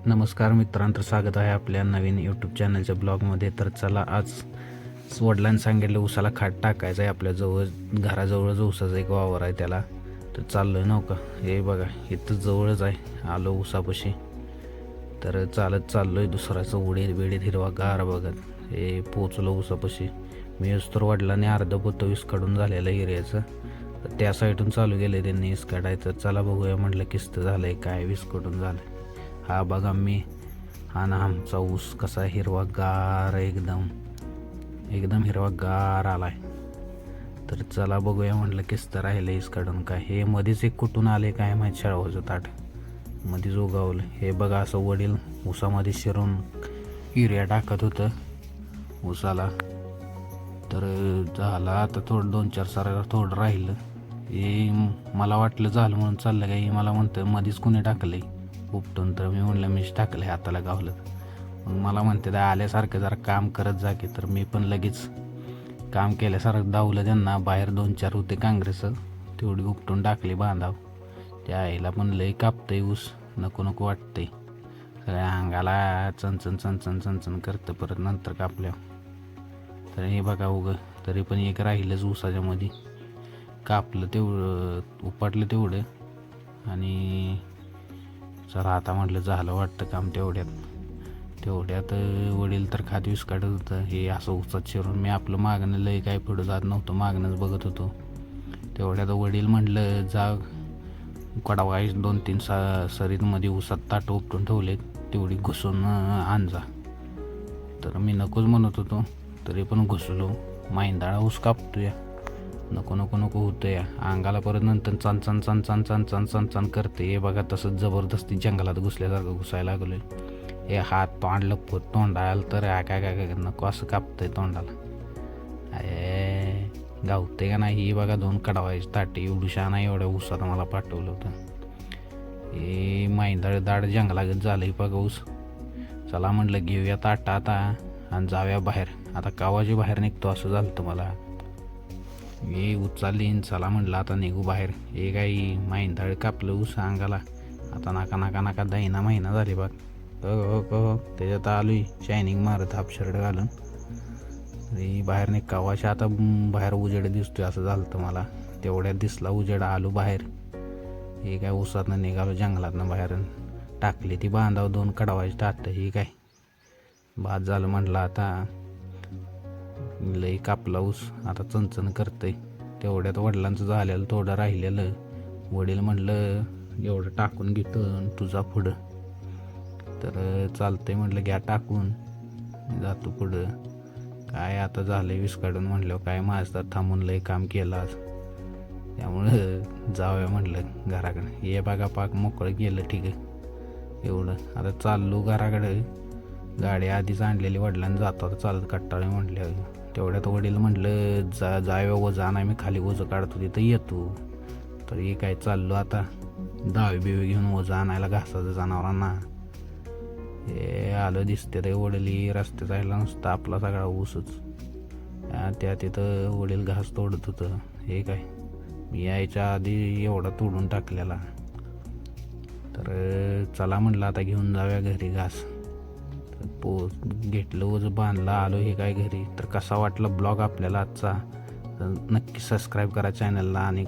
नमस्कार मित्रांनो, स्वागत आहे आपल्या नवीन यूट्यूब चॅनलच्या ब्लॉगमध्ये. तर चला, आज वडिलांनी सांगितलं उसाला खाट टाकायचं आहे. आपल्या घराजवळच उसाचा एक वावर आहे त्याला. तर चाललो आहे नव्हतं हे बघा, इथं जवळच आहे. आलो उसापाशी, तर चालत चाललो आहे. दुसराचं उडीद बिडीत हिरवागार बघत हे पोचलो उसापाशी. मी तर वडिलांनी अर्ध पोतं वीस काढून झालेलं एरियाचं, तर त्या साईडून चालू गेले त्यांनी वीस काढायचं. चला बघूया म्हटलं किस्त झालं आहे काय, वीस काढून झालं. हा बघा मी, हा ना आमचा ऊस कसा हिरवागार, एकदम हिरवागार आलाय. तर चला बघूया म्हटलं किस्त राहिलं ईस काढून काय. हे मध्येच एक कुठून आले काय माहीत, शाळाचं ताट मध्येच उगावलं. हे बघा असं वडील ऊसामध्ये शिरून युरिया टाकत होतं ऊसाला. तर झालं आता थोडं 2-4 सारा थोडं राहिलं. हे मला वाटलं झालं म्हणून चाललं काय, मला म्हणतं मध्येच कुणी टाकलंय उपटून. तर मी म्हणलं मीच टाकलं, हाताला गावलं. मग मला म्हणते आल्यासारखं जरा काम करत जा की. तर मी पण लगेच काम केल्यासारखं धावलं त्यांना. बाहेर 2-4 होते काँग्रेस, तेवढी उपटून टाकली बांधाव. त्या आईला पण लई कापतंय ऊस, नको नको वाटतंय. सगळ्या अंगाला चणचण करतं परत नंतर कापल्यावर. तर हे बघा तरी पण एक राहिलंच ऊसाच्या मध्ये. कापलं तेवढं, उपटलं तेवढं, आणि चला आता म्हटलं झालं वाटतं काम. तेवढ्यात वडील तर खात वीस काढत होतं. हे असं उसात शिरून मी आपलं मागणं लय काय पुढं जात नव्हतं, मागणंच बघत होतो. तेवढ्यात वडील म्हटलं जा कडवा 2-3 सरीतमध्ये उसात ताट उपटून ठेवले, तेवढी घुसून आण जा. तर मी नकोच म्हणत होतो, तरी पण घुसलो. माहिंदाळा ऊस कापतोय, नको नको नको होतं या अंगाला. परत नंतर चण करते. हे बघा तसंच जबरदस्ती जंगलात घुसल्यासारखं घुसायला लागलोय. हे हात तोंड लपत तोंडाला, तर काय नको असं कापतंय तोंडाला. गावते का नाही. ही बघा 2 कडवायची ताटे, एवढूशा नाही एवढ्या ऊसात मला पाठवलं होतं. हे माहिंदाळ दाड जंगलागत झालंय बघा ऊस. चला म्हटलं घेऊया ताट आता आणि जाऊया बाहेर. आता कावाची बाहेर निघतो असं झालं तर मला. मी उचलली, चला म्हटलं आता निघू बाहेर. हे काही माहिंदाळ कापलं ऊस अंगाला. आता नाका दहिना महिना झाली बघ. त्याच्यात आलोय शायनिंग मारत, हाफ शर्ट घालून. बाहेर निघावाशी आता बाहेर उजेड दिसतोय असं झालं तर मला. तेवढ्यात दिसला उजेड, आलो बाहेर. हे काय ऊसातनं निघालो जंगलातनं बाहेर. टाकली ती बांधाव 2 कडवायची ताट. हे काय बाद झालं म्हटलं आता. लई कापला ऊस, आता चणचण करतंय. तेवढ्यात वडिलांचं झालेलं थोडं राहिलेलं. वडील म्हटलं एवढं टाकून घेतो तुझा पुढं. तर चालतंय म्हटलं घ्या टाकून, जातो पुढं. काय आता झालं वीस काढून म्हटलं काय, माझं तर थांबून लई काम केलं आज, त्यामुळं जाऊया म्हटलं घराकडे. हे बघा पाक मोकळं गेलं. ठीक आहे, एवढं आता चाललो घराकडे. गाडी आधीच आणलेली वडिलांनी, जातो आता चालत कट्टाळे म्हटलं. तेवढ्यात वडील म्हटलं जाव्या वजा नाही, मी खाली वजं काढतो तिथं येतो. तर हे काय चाललो आता दावी बिवी घेऊन वजं आणायला घासाचं जनावरांना. हे आलं दिसते ते वडील रस्त्यात जायला नुसतं आपला सगळा ऊसच. त्या तिथं वडील घास तोडत होतं. हे काय मी यायच्या आधी एवढा तोडून टाकलेला. तर चला म्हटलं आता घेऊन जाऊया घरी घास. घेतलं वज बांधलं, आलो हे काय घरी. तर कसा वाटला ब्लॉग आपल्याला आजचा, तर नक्की सबस्क्राईब करा चॅनलला आणि